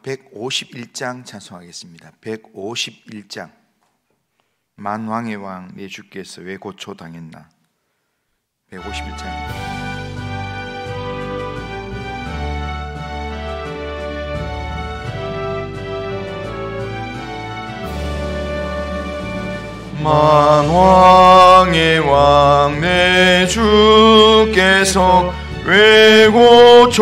151장 찬송하겠습니다. 151장. 만왕의 왕 내 주께서 왜 고초당했나. 151장입니다. 만왕의 왕 내 주께서 왜 고초당했나.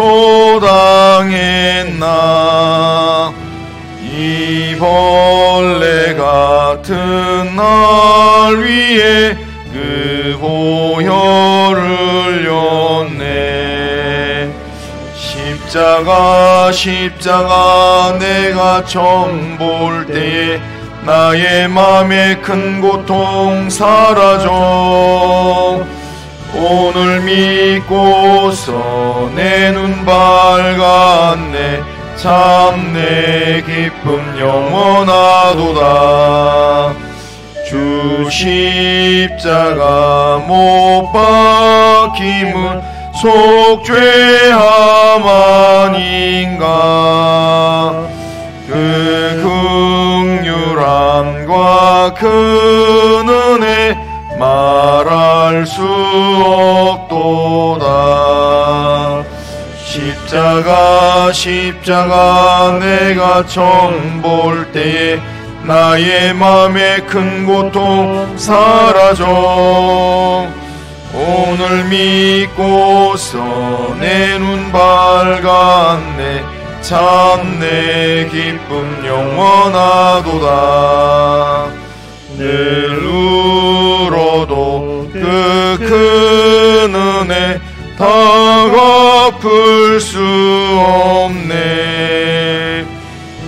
이 벌레 같은 날 위에 그 보혈을 흘렸네. 십자가 내가 처음 볼 때에 나의 맘에 큰 고통 사라져. 오늘 믿고서 내 눈 밝았네. 참 내 기쁨 영원하도다. 주 십자가 못 박힘은 속죄함 아닌가. 그 긍휼함과 그 은혜 말할 수 없도다. 십자가 내가 처음 볼 때에 나의 맘에 큰 고통 사라져. 오늘 믿고서 내 눈 밝았네. 참 내 기쁨 영원하도다. 늘 울어도 그 큰 은혜 다 갚을 수 없네.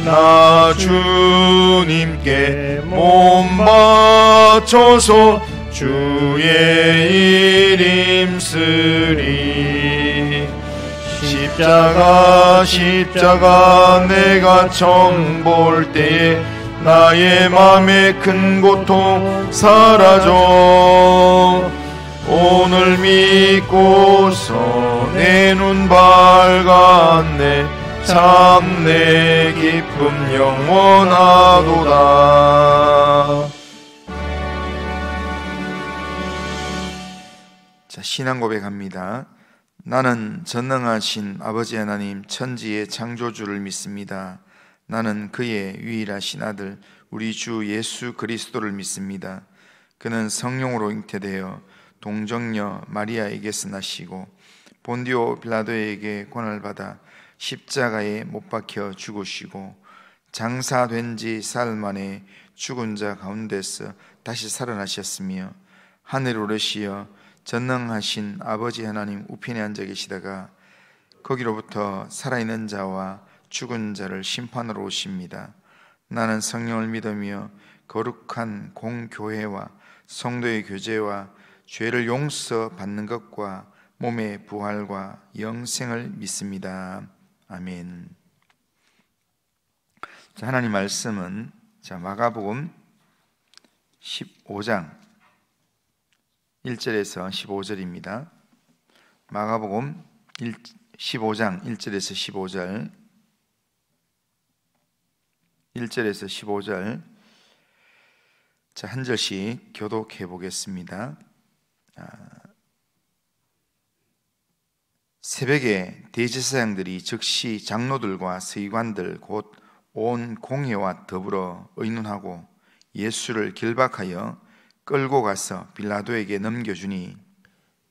나 주님께 몸 바쳐서 주의 일 힘쓰리. 십자가 내가 처음 볼 때에 나의 맘에 큰 고통 사라져. 오늘 믿고서 내 눈 밝았네. 참 내 기쁨 영원하도다. 자, 신앙 고백합니다. 나는 전능하신 아버지 하나님 천지의 창조주를 믿습니다. 나는 그의 유일하신 아들 우리 주 예수 그리스도를 믿습니다. 그는 성령으로 잉태되어 동정녀 마리아에게서 나시고 본디오 빌라도에게 고난을 받아 십자가에 못 박혀 죽으시고 장사된 지 사흘 만에 죽은 자 가운데서 다시 살아나셨으며 하늘 오르시어 전능하신 아버지 하나님 우편에 앉아 계시다가 거기로부터 살아있는 자와 죽은 자를 심판으로 오십니다. 나는 성령을 믿으며 거룩한 공교회와 성도의 교제와 죄를 용서받는 것과 몸의 부활과 영생을 믿습니다. 아멘. 자, 하나님 말씀은 마가복음 15장 1절에서 15절입니다. 마가복음 15장 1절에서 15절 1절에서 15절 한 절씩 교독해 보겠습니다. 새벽에 대제사장들이 즉시 장로들과 서기관들 곧 온 공회와 더불어 의논하고 예수를 결박하여 끌고 가서 빌라도에게 넘겨주니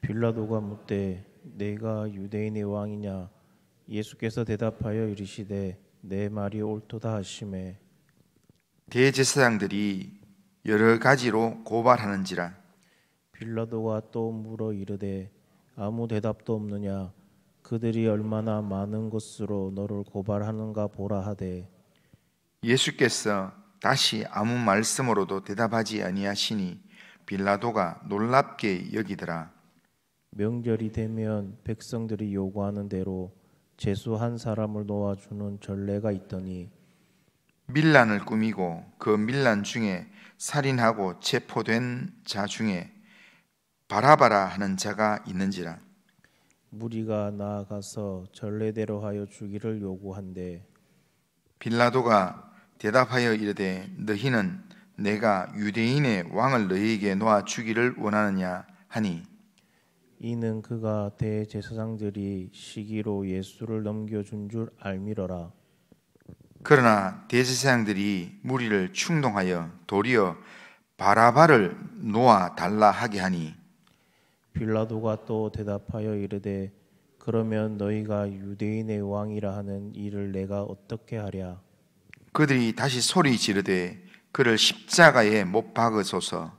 빌라도가 묻되 내가 유대인의 왕이냐. 예수께서 대답하여 이르시되 내 말이 옳도다 하시매 대제사장들이 여러 가지로 고발하는지라. 빌라도가 또 물어 이르되 아무 대답도 없느냐. 그들이 얼마나 많은 것으로 너를 고발하는가 보라 하되 예수께서 다시 아무 말씀으로도 대답하지 아니하시니 빌라도가 놀랍게 여기더라. 명절이 되면 백성들이 요구하는 대로 제수 한 사람을 놓아주는 전례가 있더니 밀란을 꾸미고 그 밀란 중에 살인하고 체포된 자 중에 바라바라 하는 자가 있는지라. 무리가 나아가서 전례대로 하여 주기를 요구한대 빌라도가 대답하여 이르되 너희는 내가 유대인의 왕을 너희에게 놓아 주기를 원하느냐 하니 이는 그가 대제사장들이 시기로 예수를 넘겨준 줄 알미러라. 그러나 대제사장들이 무리를 충동하여 도리어 바라바를 놓아 달라 하게 하니 빌라도가 또 대답하여 이르되 그러면 너희가 유대인의 왕이라 하는 이를 내가 어떻게 하랴? 그들이 다시 소리 지르되 그를 십자가에 못 박으소서.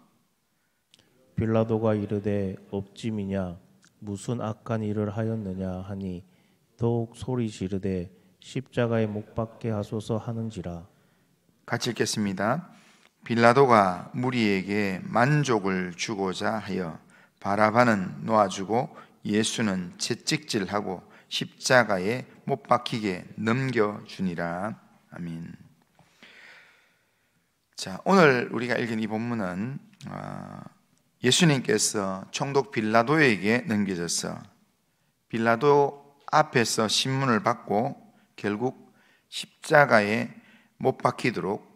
빌라도가 이르되 업짐이냐 무슨 악한 일을 하였느냐 하니 더욱 소리 지르되 십자가에 못 박게 하소서 하는지라. 같이 읽겠습니다. 빌라도가 무리에게 만족을 주고자 하여 바라바는 놓아주고 예수는 채찍질하고 십자가에 못 박히게 넘겨주니라. 아멘. 자, 오늘 우리가 읽은 이 본문은 예수님께서 총독 빌라도에게 넘겨져서 빌라도 앞에서 신문을 받고 결국 십자가에 못 박히도록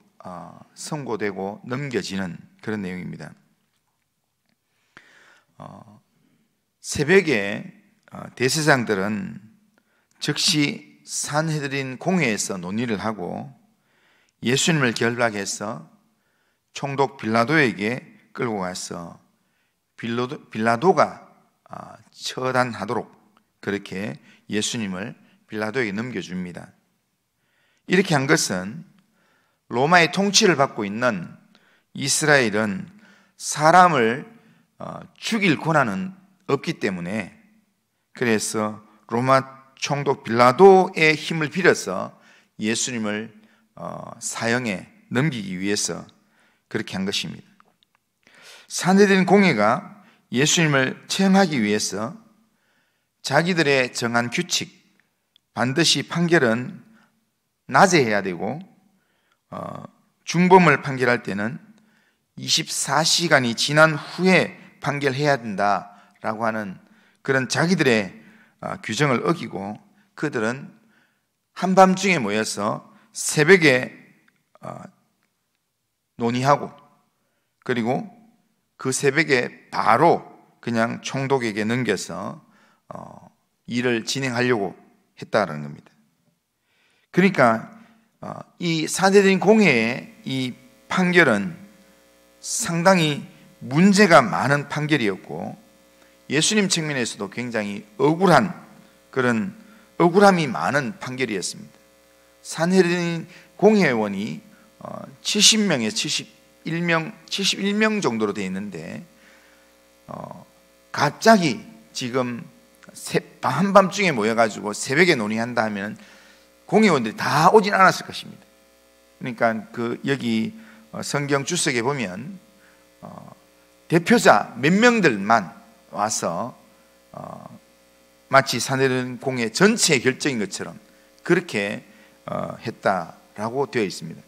선고되고 넘겨지는 그런 내용입니다. 새벽에 대제사장들은 즉시 산헤드린 공회에서 논의를 하고 예수님을 결박해서 총독 빌라도에게 끌고 가서 빌라도가 처단하도록 그렇게 예수님을 빌라도에게 넘겨줍니다. 이렇게 한 것은 로마의 통치를 받고 있는 이스라엘은 사람을 죽일 권한은 없기 때문에 그래서 로마 총독 빌라도의 힘을 빌어서 예수님을 사형에 넘기기 위해서 그렇게 한 것입니다. 산헤드린 공회가 예수님을 처형하기 위해서 자기들의 정한 규칙, 반드시 판결은 낮에 해야 되고 중범을 판결할 때는 24시간이 지난 후에 판결해야 된다라고 하는 그런 자기들의 규정을 어기고 그들은 한밤중에 모여서 새벽에 논의하고 그리고 그 새벽에 바로 그냥 총독에게 넘겨서 일을 진행하려고 했다는 겁니다. 그러니까 이 산헤드린 공회의 이 판결은 상당히 문제가 많은 판결이었고 예수님 측면에서도 굉장히 억울한 그런 억울함이 많은 판결이었습니다. 산헤드린 공회의원이 70명에서 71명 정도로 되어 있는데 갑자기 지금 한밤중에 모여가지고 새벽에 논의한다 하면 공회의원들이 다 오진 않았을 것입니다. 그러니까 여기 성경 주석에 보면 대표자 몇 명들만 와서 마치 산헤드린 공회 전체의 결정인 것처럼 그렇게 했다라고 되어 있습니다.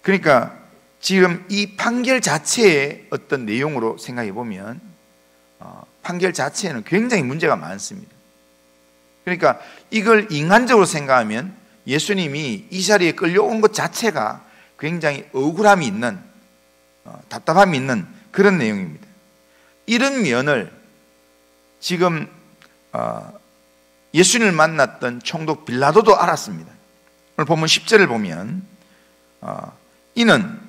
그러니까 지금 이 판결 자체의 어떤 내용으로 생각해 보면 판결 자체에는 굉장히 문제가 많습니다. 그러니까 이걸 인간적으로 생각하면 예수님이 이 자리에 끌려온 것 자체가 굉장히 억울함이 있는 답답함이 있는 그런 내용입니다. 이런 면을 지금 예수님을 만났던 총독 빌라도도 알았습니다. 오늘 본문 10절을 보면 이는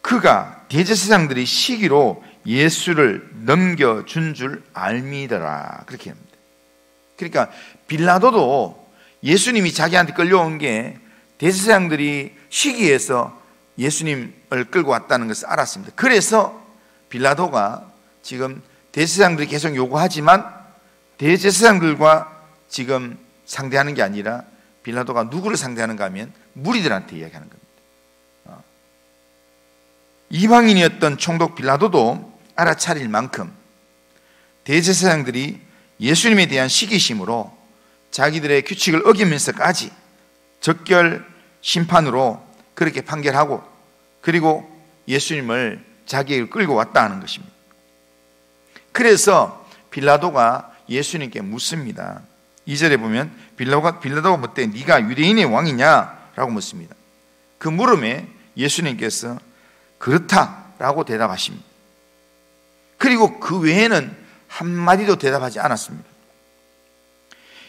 그가 대제사장들이 시기로 예수를 넘겨준 줄 알미더라 그렇게 합니다. 그러니까 빌라도도 예수님이 자기한테 끌려온 게 대제사장들이 시기해서 예수님을 끌고 왔다는 것을 알았습니다. 그래서 빌라도가 지금 대제사장들이 계속 요구하지만 대제사장들과 지금 상대하는 게 아니라 빌라도가 누구를 상대하는가 하면 무리들한테 이야기하는 겁니다. 이방인이었던 총독 빌라도도 알아차릴 만큼 대제사장들이 예수님에 대한 시기심으로 자기들의 규칙을 어기면서까지 적결 심판으로 그렇게 판결하고 그리고 예수님을 자기에게 끌고 왔다 하는 것입니다. 그래서 빌라도가 예수님께 묻습니다. 2절에 보면 빌라도가 묻되 네가 유대인의 왕이냐? 라고 묻습니다. 그 물음에 예수님께서 그렇다라고 대답하십니다. 그리고 그 외에는 한마디도 대답하지 않았습니다.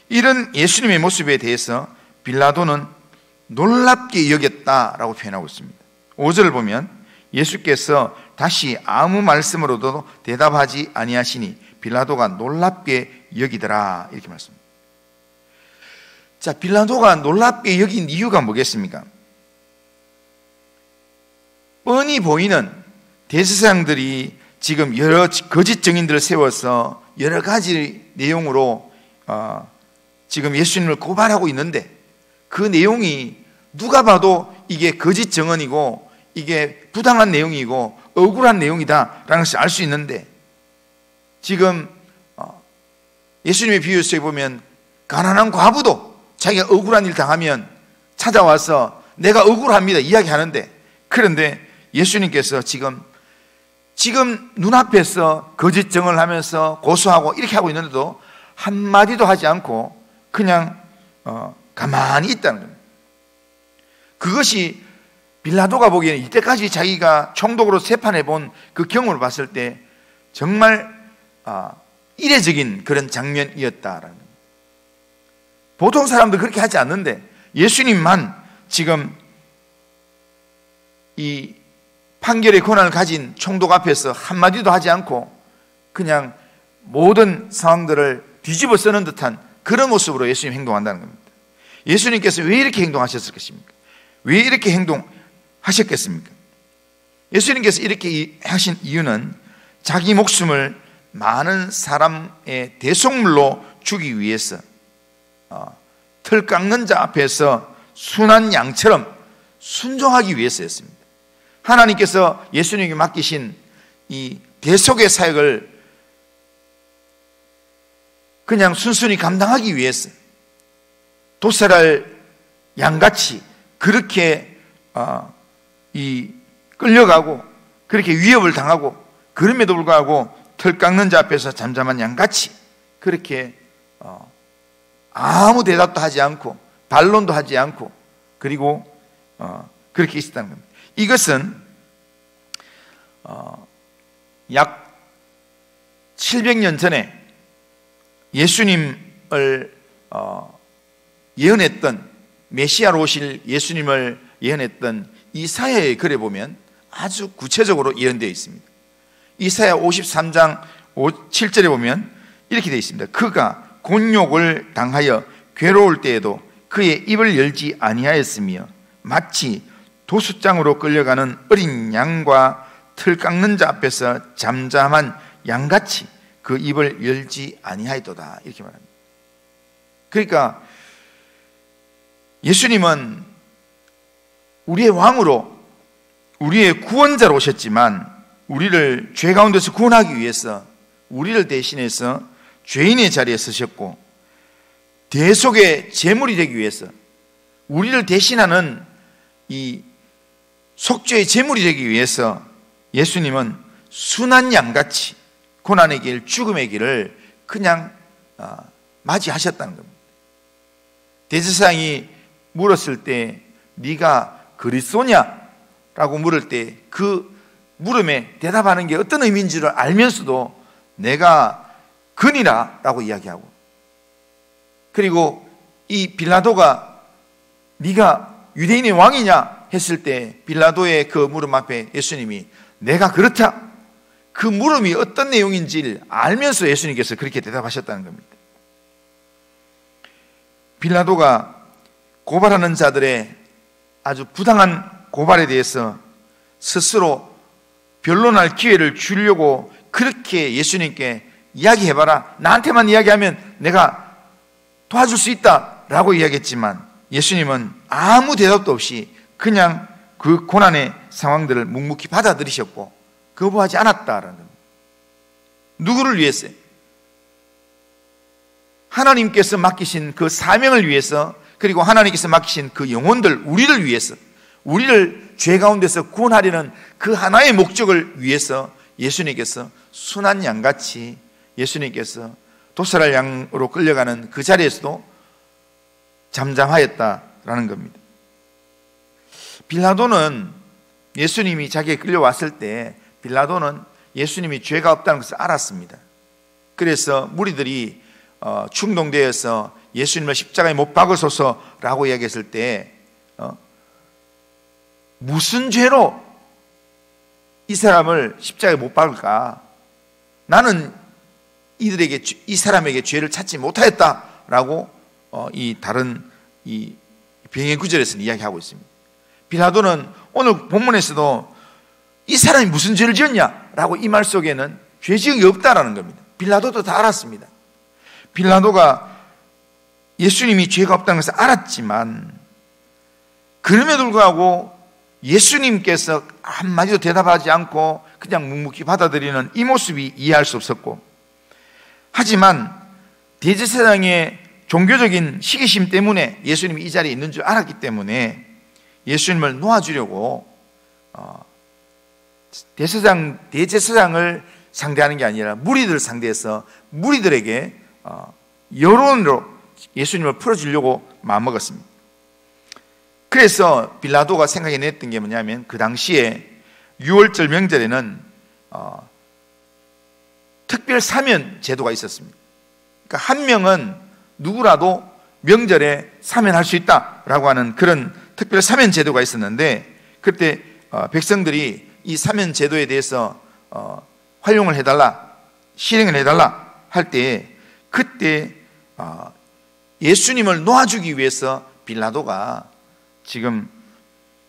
이런 예수님의 모습에 대해서 빌라도는 놀랍게 여겼다라고 표현하고 있습니다. 5절을 보면 예수께서 다시 아무 말씀으로도 대답하지 아니하시니 빌라도가 놀랍게 여기더라, 이렇게 말씀합니다. 자, 빌라도가 놀랍게 여긴 이유가 뭐겠습니까? 뻔히 보이는 대제사장들이 지금 여러 거짓 증인들을 세워서 여러 가지 내용으로 지금 예수님을 고발하고 있는데, 그 내용이 누가 봐도 이게 거짓 증언이고 이게 부당한 내용이고 억울한 내용이다라는 것을 알 수 있는데, 지금 예수님의 비유 속에 보면 가난한 과부도 자기가 억울한 일 당하면 찾아와서 내가 억울합니다 이야기하는데, 그런데 예수님께서 지금 눈앞에서 거짓 증언을 하면서 고소하고 이렇게 하고 있는데도 한마디도 하지 않고 그냥 가만히 있다는 겁니다. 그것이 빌라도가 보기에는 이때까지 자기가 총독으로 세판해 본 그 경험을 봤을 때 정말 이례적인 그런 장면이었다라는 겁니다. 보통 사람들 그렇게 하지 않는데 예수님만 지금 이 판결의 권한을 가진 총독 앞에서 한마디도 하지 않고 그냥 모든 상황들을 뒤집어 쓰는 듯한 그런 모습으로 예수님 행동한다는 겁니다. 예수님께서 왜 이렇게 행동하셨을 것입니까? 왜 이렇게 행동하셨겠습니까? 예수님께서 이렇게 하신 이유는 자기 목숨을 많은 사람의 대속물로 주기 위해서 털 깎는 자 앞에서 순한 양처럼 순종하기 위해서였습니다. 하나님께서 예수님에게 맡기신 이 대속의 사역을 그냥 순순히 감당하기 위해서 도살할 양같이 그렇게 끌려가고 그렇게 위협을 당하고, 그럼에도 불구하고 털 깎는 자 앞에서 잠잠한 양같이 그렇게 아무 대답도 하지 않고 반론도 하지 않고 그리고 그렇게 있었다는 겁니다. 이것은 약 700년 전에 예수님을 예언했던, 메시아로 오실 예수님을 예언했던 이사야의 글에 보면 아주 구체적으로 예언되어 있습니다. 이사야 53장 7절에 보면 이렇게 되어 있습니다. 그가 곤욕을 당하여 괴로울 때에도 그의 입을 열지 아니하였으며 마치 도수장으로 끌려가는 어린 양과 틀 깎는 자 앞에서 잠잠한 양같이 그 입을 열지 아니하였도다, 이렇게 말합니다. 그러니까 예수님은 우리의 왕으로 우리의 구원자로 오셨지만 우리를 죄 가운데서 구원하기 위해서 우리를 대신해서 죄인의 자리에 서셨고, 대속의 제물이 되기 위해서 우리를 대신하는 이 속죄의 제물이 되기 위해서 예수님은 순한 양같이 고난의 길, 죽음의 길을 그냥 맞이하셨다는 겁니다. 대제사장이 물었을 때 네가 그리스도냐? 라고 물을 때 그 물음에 대답하는 게 어떤 의미인 줄 알면서도 내가 그니라 라고 이야기하고, 그리고 이 빌라도가 네가 유대인의 왕이냐 했을 때 빌라도의 그 물음 앞에 예수님이 내가 그렇다, 그 물음이 어떤 내용인지 알면서 예수님께서 그렇게 대답하셨다는 겁니다. 빌라도가 고발하는 자들의 아주 부당한 고발에 대해서 스스로 변론할 기회를 주려고 그렇게 예수님께 이야기해봐라, 나한테만 이야기하면 내가 도와줄 수 있다 라고 이야기했지만 예수님은 아무 대답도 없이 그냥 그 고난의 상황들을 묵묵히 받아들이셨고 거부하지 않았다라는 겁니다. 누구를 위해서요? 하나님께서 맡기신 그 사명을 위해서, 그리고 하나님께서 맡기신 그 영혼들, 우리를 위해서, 우리를 죄 가운데서 구원하려는 그 하나의 목적을 위해서 예수님께서 순한 양같이 예수님께서 도살할 양으로 끌려가는 그 자리에서도 잠잠하였다라는 겁니다. 빌라도는 예수님이 자기에 끌려왔을 때 빌라도는 예수님이 죄가 없다는 것을 알았습니다. 그래서 무리들이 충동되어서 예수님을 십자가에 못 박으소서라고 이야기했을 때 무슨 죄로 이 사람을 십자가에 못 박을까? 나는 이 사람에게 죄를 찾지 못하였다라고 이 다른 이 병의 구절에서는 이야기하고 있습니다. 빌라도는 오늘 본문에서도 이 사람이 무슨 죄를 지었냐라고 이 말 속에는 죄 지은 게 없다라는 겁니다. 빌라도도 다 알았습니다. 빌라도가 예수님이 죄가 없다는 것을 알았지만 그럼에도 불구하고 예수님께서 한마디도 대답하지 않고 그냥 묵묵히 받아들이는 이 모습이 이해할 수 없었고, 하지만 대제사장의 종교적인 시기심 때문에 예수님이 이 자리에 있는 줄 알았기 때문에 예수님을 놓아주려고 대제사장을 상대하는 게 아니라 무리들을 상대해서 무리들에게 여론으로 예수님을 풀어주려고 마음먹었습니다. 그래서 빌라도가 생각해냈던 게 뭐냐면 그 당시에 6월절 명절에는 특별 사면 제도가 있었습니다. 그러니까 한 명은 누구라도 명절에 사면할 수 있다라고 하는 그런 특별 사면 제도가 있었는데, 그때 백성들이 이 사면 제도에 대해서 활용을 해달라, 실행을 해달라 할 때, 그때 예수님을 놓아주기 위해서 빌라도가 지금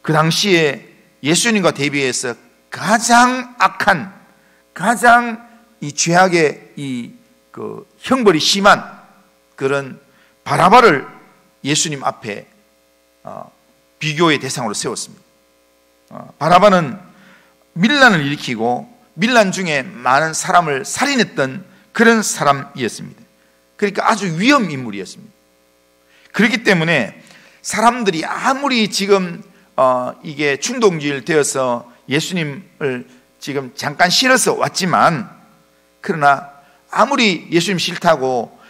그 당시에 예수님과 대비해서 가장 악한, 가장 이 죄악의 그 형벌이 심한 그런 바라바를 예수님 앞에 비교의 대상으로 세웠습니다. 바라바는 밀란을 일으키고 밀란 중에 많은 사람을 살인했던 그런 사람이었습니다. 그러니까 아주 위험 인물이었습니다. 그렇기 때문에 사람들이 아무리 지금 이게 충동질 되어서 예수님을 지금 잠깐 싫어서 왔지만, 그러나 아무리 예수님 싫다고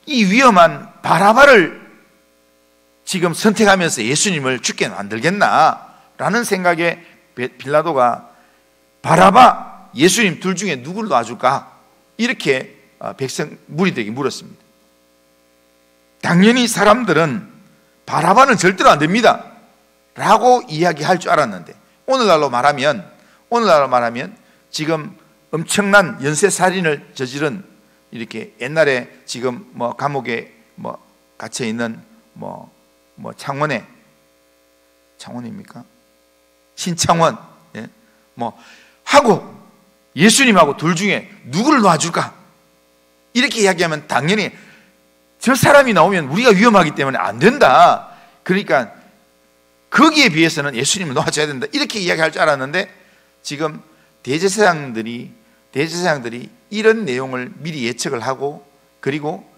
이 위험한 바라바를 지금 선택하면서 예수님을 죽게 만들겠나라는 생각에 빌라도가 바라바, 예수님 둘 중에 누구를 놔줄까? 이렇게 백성 무리들에게 물었습니다. 당연히 사람들은 바라바는 절대로 안 됩니다 라고 이야기할 줄 알았는데, 오늘날로 말하면 지금 엄청난 연쇄살인을 저지른, 이렇게 옛날에 지금 뭐 감옥에 뭐 갇혀 있는 뭐 창원입니까? 신창원, 예? 뭐 하고 예수님하고 둘 중에 누구를 놔줄까? 이렇게 이야기하면 당연히 저 사람이 나오면 우리가 위험하기 때문에 안 된다. 그러니까 거기에 비해서는 예수님을 놓아줘야 된다. 이렇게 이야기할 줄 알았는데, 지금 대제사장들이 이런 내용을 미리 예측을 하고, 그리고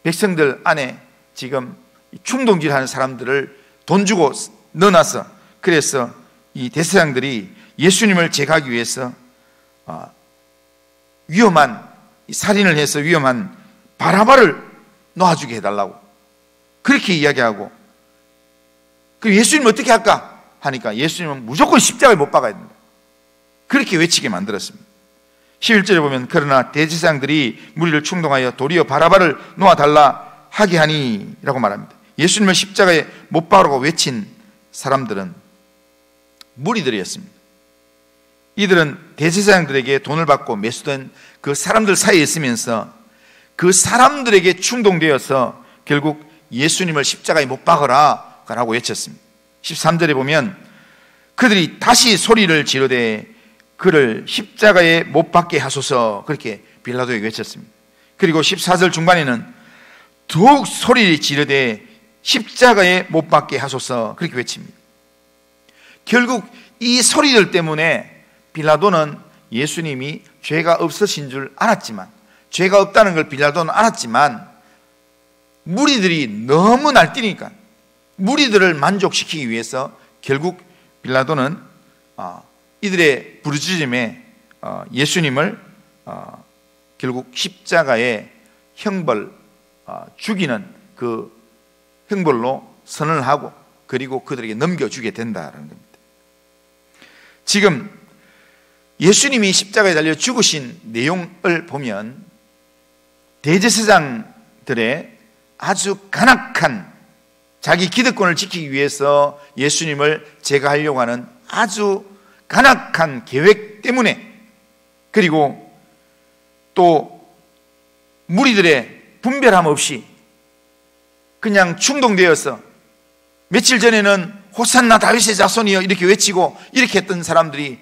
백성들 안에 지금 충동질하는 사람들을 돈 주고 넣어놨어. 그래서 이 대제사장들이 예수님을 제거하기 위해서 위험한 살인을 해서 위험한 바라바를 놓아주게 해달라고 그렇게 이야기하고, 그 예수님 어떻게 할까 하니까 예수님은 무조건 십자가에 못 박아야 된다, 그렇게 외치게 만들었습니다. 11절에 보면 그러나 대제사장들이 무리를 충동하여 도리어 바라바를 놓아달라 하게 하니 라고 말합니다. 예수님을 십자가에 못 박으라고 외친 사람들은 무리들이었습니다. 이들은 대제사장들에게 돈을 받고 매수된 그 사람들 사이에 있으면서 그 사람들에게 충동되어서 결국 예수님을 십자가에 못 박으라 라고 외쳤습니다. 13절에 보면 그들이 다시 소리를 지르되 그를 십자가에 못 박게 하소서, 그렇게 빌라도에게 외쳤습니다. 그리고 14절 중반에는 더욱 소리를 지르되 십자가에 못 박게 하소서, 그렇게 외칩니다. 결국 이 소리들 때문에 빌라도는 예수님이 죄가 없으신 줄 알았지만, 죄가 없다는 걸 빌라도는 알았지만, 무리들이 너무 날뛰니까 무리들을 만족시키기 위해서 결국 빌라도는 이들의 부르짖음에 예수님을 결국 십자가의 형벌, 죽이는 그 형벌로 선언을 하고 그리고 그들에게 넘겨주게 된다는 겁니다. 지금 예수님이 십자가에 달려 죽으신 내용을 보면 대제사장들의 아주 간악한 자기 기득권을 지키기 위해서 예수님을 제거하려고 하는 아주 간악한 계획 때문에, 그리고 또 무리들의 분별함 없이 그냥 충동되어서, 며칠 전에는 호산나 다윗의 자손이여 이렇게 외치고 이렇게 했던 사람들이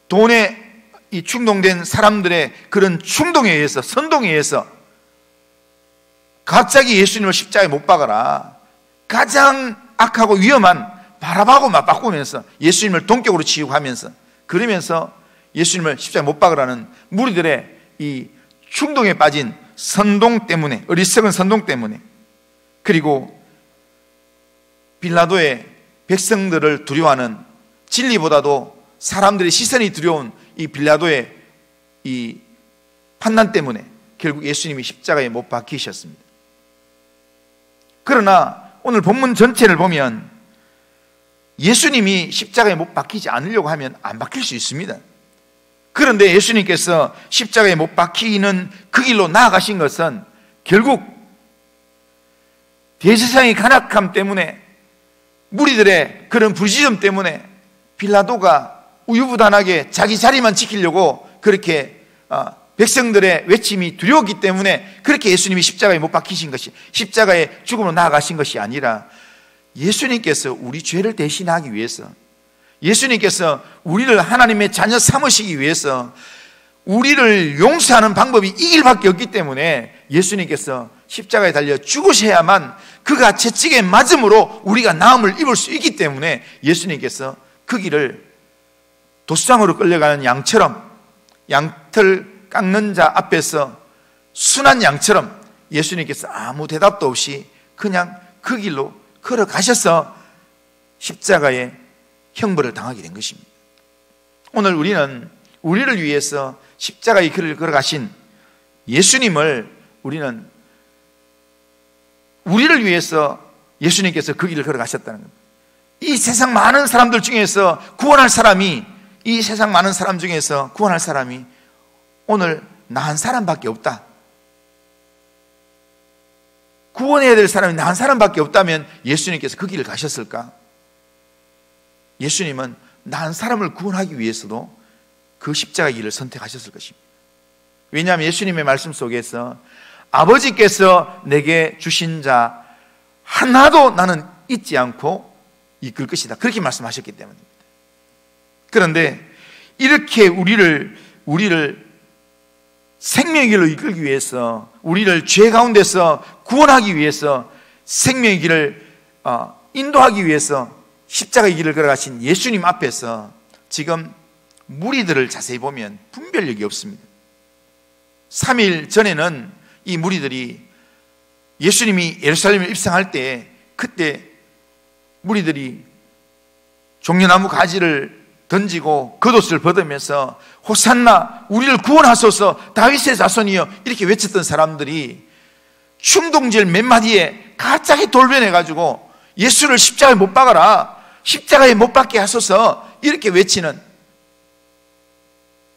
돈에 이 충동된 사람들의 그런 충동에 의해서, 선동에 의해서 갑자기 예수님을 십자가에 못 박아라, 가장 악하고 위험한 바라바고 막 바꾸면서 예수님을 동격으로 치유하면서, 그러면서 예수님을 십자가에 못 박으라는 무리들의 이 충동에 빠진 선동 때문에, 어리석은 선동 때문에, 그리고 빌라도의 백성들을 두려워하는, 진리보다도 사람들의 시선이 두려운 이 빌라도의 이 판단 때문에 결국 예수님이 십자가에 못 박히셨습니다. 그러나 오늘 본문 전체를 보면 예수님이 십자가에 못 박히지 않으려고 하면 안 박힐 수 있습니다. 그런데 예수님께서 십자가에 못 박히는 그 길로 나아가신 것은 결국 대제사장의 간악함 때문에, 무리들의 그런 불시점 때문에 빌라도가 우유부단하게 자기 자리만 지키려고 그렇게 백성들의 외침이 두려웠기 때문에 그렇게 예수님이 십자가에 못 박히신 것이, 십자가의 죽음으로 나아가신 것이 아니라 예수님께서 우리 죄를 대신하기 위해서, 예수님께서 우리를 하나님의 자녀 삼으시기 위해서 우리를 용서하는 방법이 이 길밖에 없기 때문에 예수님께서 십자가에 달려 죽으셔야만 그가 채찍에 맞음으로 우리가 나음을 입을 수 있기 때문에 예수님께서 그 길을 도수장으로 끌려가는 양처럼, 양털 깎는 자 앞에서 순한 양처럼 예수님께서 아무 대답도 없이 그냥 그 길로 걸어가셔서 십자가의 형벌을 당하게 된 것입니다. 오늘 우리는 우리를 위해서 십자가의 길을 걸어가신 예수님을, 우리는 우리를 위해서 예수님께서 그 길을 걸어가셨다는 겁니다. 이 세상 많은 사람들 중에서 구원할 사람이, 이 세상 많은 사람 중에서 구원할 사람이 오늘 나 한 사람밖에 없다, 구원해야 될 사람이 나 한 사람밖에 없다면 예수님께서 그 길을 가셨을까? 예수님은 나 한 사람을 구원하기 위해서도 그 십자가의 길을 선택하셨을 것입니다. 왜냐하면 예수님의 말씀 속에서 아버지께서 내게 주신 자 하나도 나는 잊지 않고 이끌 것이다, 그렇게 말씀하셨기 때문입니다. 그런데 이렇게 우리를 생명의 길로 이끌기 위해서, 우리를 죄 가운데서 구원하기 위해서, 생명의 길을 인도하기 위해서 십자가의 길을 걸어가신 예수님 앞에서 지금 무리들을 자세히 보면 분별력이 없습니다. 3일 전에는 이 무리들이 예수님이 예루살렘에 입성할 때, 그때 무리들이 종려나무 가지를 던지고 겉옷을 벗으면서 호산나 우리를 구원하소서 다윗의 자손이여 이렇게 외쳤던 사람들이 충동질 몇 마디에 갑자기 돌변해가지고 예수를 십자가에 못 박아라, 십자가에 못 박게 하소서 이렇게 외치는,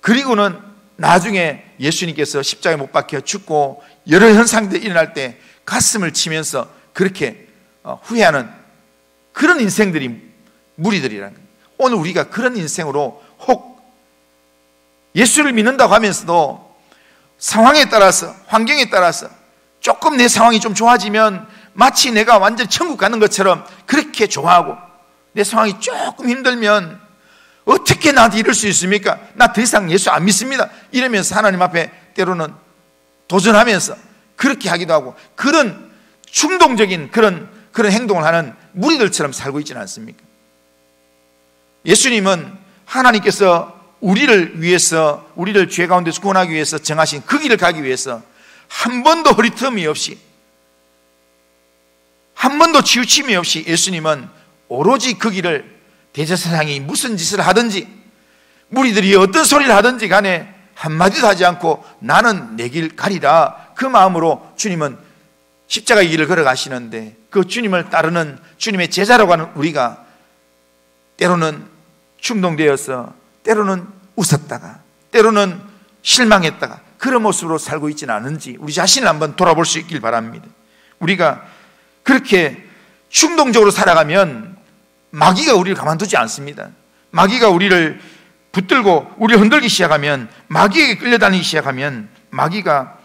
그리고는 나중에 예수님께서 십자가에 못 박혀 죽고 여러 현상들이 일어날 때 가슴을 치면서 그렇게 후회하는 그런 인생들이 무리들이라는 거예요. 오늘 우리가 그런 인생으로 혹 예수를 믿는다고 하면서도 상황에 따라서, 환경에 따라서 조금 내 상황이 좀 좋아지면 마치 내가 완전 천국 가는 것처럼 그렇게 좋아하고, 내 상황이 조금 힘들면 어떻게 나한테 이럴 수 있습니까? 나 더 이상 예수 안 믿습니다, 이러면서 하나님 앞에 때로는 도전하면서 그렇게 하기도 하고, 그런 충동적인 그런 행동을 하는 무리들처럼 살고 있지는 않습니까? 예수님은 하나님께서 우리를 위해서, 우리를 죄 가운데서 구원하기 위해서 정하신 그 길을 가기 위해서 한 번도 허리틈이 없이, 한 번도 치우침이 없이 예수님은 오로지 그 길을, 대제사장이 무슨 짓을 하든지 무리들이 어떤 소리를 하든지 간에 한마디도 하지 않고 나는 내 길 가리라, 그 마음으로 주님은 십자가의 길을 걸어가시는데, 그 주님을 따르는 주님의 제자라고 하는 우리가 때로는 충동되어서, 때로는 웃었다가, 때로는 실망했다가 그런 모습으로 살고 있지는 않은지 우리 자신을 한번 돌아볼 수 있길 바랍니다. 우리가 그렇게 충동적으로 살아가면 마귀가 우리를 가만두지 않습니다. 마귀가 우리를 붙들고 우리를 흔들기 시작하면, 마귀에게 끌려다니기 시작하면, 마귀가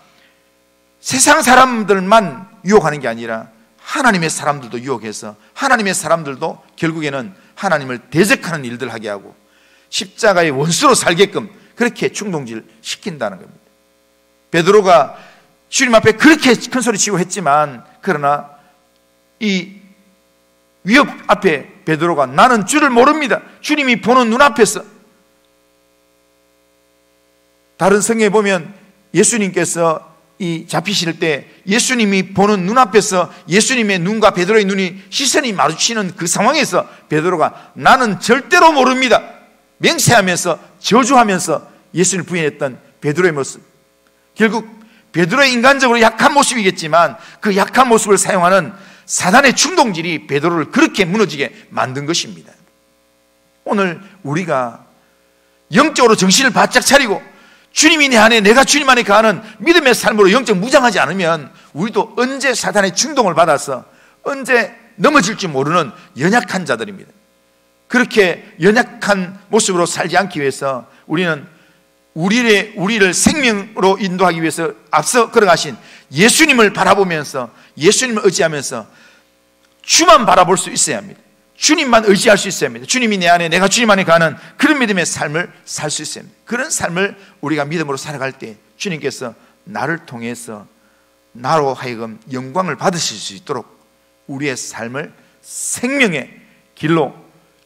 세상 사람들만 유혹하는 게 아니라 하나님의 사람들도 유혹해서 하나님의 사람들도 결국에는 하나님을 대적하는 일들 하게 하고 십자가의 원수로 살게끔 그렇게 충동질 시킨다는 겁니다. 베드로가 주님 앞에 그렇게 큰 소리 치고 했지만, 그러나 이 위협 앞에 베드로가 나는 주를 모릅니다, 주님이 보는 눈앞에서, 다른 성경에 보면 예수님께서 이 잡히실 때 예수님이 보는 눈앞에서 예수님의 눈과 베드로의 눈이 시선이 마주치는 그 상황에서 베드로가 나는 절대로 모릅니다 맹세하면서 저주하면서 예수를 부인했던 베드로의 모습, 결국 베드로의 인간적으로 약한 모습이겠지만 그 약한 모습을 사용하는 사단의 충동질이 베드로를 그렇게 무너지게 만든 것입니다. 오늘 우리가 영적으로 정신을 바짝 차리고 주님이 내 안에, 내가 주님 안에 가는 믿음의 삶으로 영적 무장하지 않으면 우리도 언제 사단의 충동을 받아서 언제 넘어질지 모르는 연약한 자들입니다. 그렇게 연약한 모습으로 살지 않기 위해서 우리는 우리를 생명으로 인도하기 위해서 앞서 걸어가신 예수님을 바라보면서, 예수님을 의지하면서 주만 바라볼 수 있어야 합니다. 주님만 의지할 수 있어야 합니다. 주님이 내 안에, 내가 주님 안에 가는 그런 믿음의 삶을 살 수 있어야 합니다. 그런 삶을 우리가 믿음으로 살아갈 때 주님께서 나를 통해서 나로 하여금 영광을 받으실 수 있도록 우리의 삶을 생명의 길로,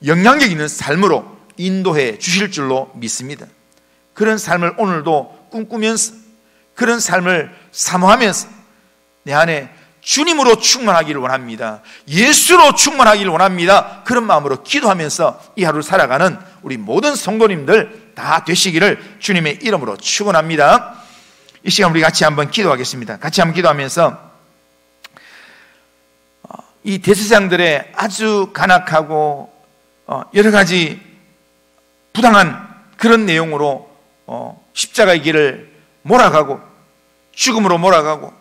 영향력 있는 삶으로 인도해 주실 줄로 믿습니다. 그런 삶을 오늘도 꿈꾸면서, 그런 삶을 사모하면서 내 안에 주님으로 충만하기를 원합니다, 예수로 충만하기를 원합니다, 그런 마음으로 기도하면서 이 하루를 살아가는 우리 모든 성도님들 다 되시기를 주님의 이름으로 축원합니다. 이 시간 우리 같이 한번 기도하겠습니다. 같이 한번 기도하면서 이 대제사장들의 아주 간악하고 여러 가지 부당한 그런 내용으로 십자가의 길을 몰아가고 죽음으로 몰아가고,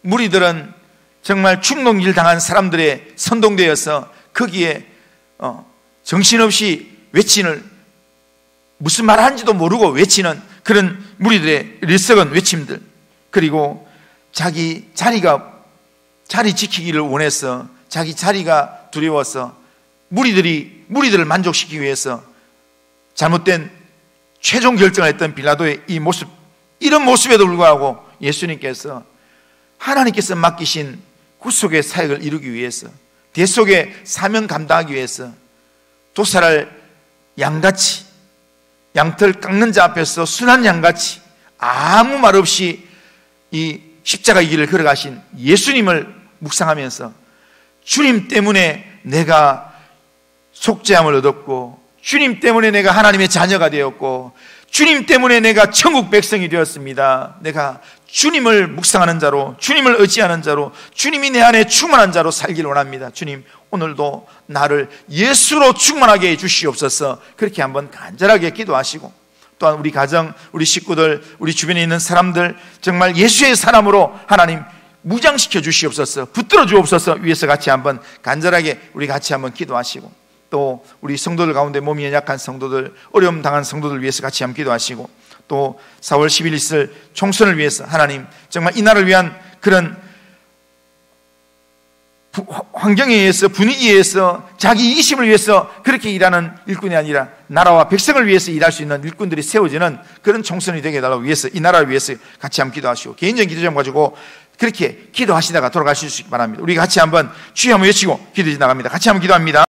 무리들은 정말 충동질 당한 사람들의 선동되어서 거기에 정신없이 외치는, 무슨 말 하는지도 모르고 외치는 그런 무리들의 리석은 외침들, 그리고 자기 자리 지키기를 원해서, 자기 자리가 두려워서 무리들을 만족시키기 위해서 잘못된 최종 결정을 했던 빌라도의 이 모습, 이런 모습에도 불구하고 예수님께서 하나님께서 맡기신 구속의 사역을 이루기 위해서, 대속의 사명 감당하기 위해서 도살할 양같이, 양털 깎는 자 앞에서 순한 양같이 아무 말 없이 이 십자가의 길을 걸어가신 예수님을 묵상하면서 주님 때문에 내가 속죄함을 얻었고, 주님 때문에 내가 하나님의 자녀가 되었고, 주님 때문에 내가 천국 백성이 되었습니다. 내가 주님을 묵상하는 자로, 주님을 의지하는 자로, 주님이 내 안에 충만한 자로 살기를 원합니다. 주님, 오늘도 나를 예수로 충만하게 해 주시옵소서. 그렇게 한번 간절하게 기도하시고, 또한 우리 가정, 우리 식구들, 우리 주변에 있는 사람들 정말 예수의 사람으로 하나님 무장시켜 주시옵소서, 붙들어 주옵소서 위해서 같이 한번 간절하게 우리 같이 한번 기도하시고, 또 우리 성도들 가운데 몸이 연약한 성도들, 어려움 당한 성도들 위해서 같이 한번 기도하시고, 또 4월 10일 있을 총선을 위해서 하나님 정말 이 나라를 위한 그런 환경에 의해서, 분위기에 의해서, 자기 이기심을 위해서 그렇게 일하는 일꾼이 아니라 나라와 백성을 위해서 일할 수 있는 일꾼들이 세워지는 그런 총선이 되게 해달라고 위해서, 이 나라를 위해서 같이 한번 기도하시고, 개인적인 기도 좀 가지고 그렇게 기도하시다가 돌아가실 수 있기 바랍니다. 우리 같이 한번 주여 한번 외치고 기도 나갑니다. 같이 한번 기도합니다.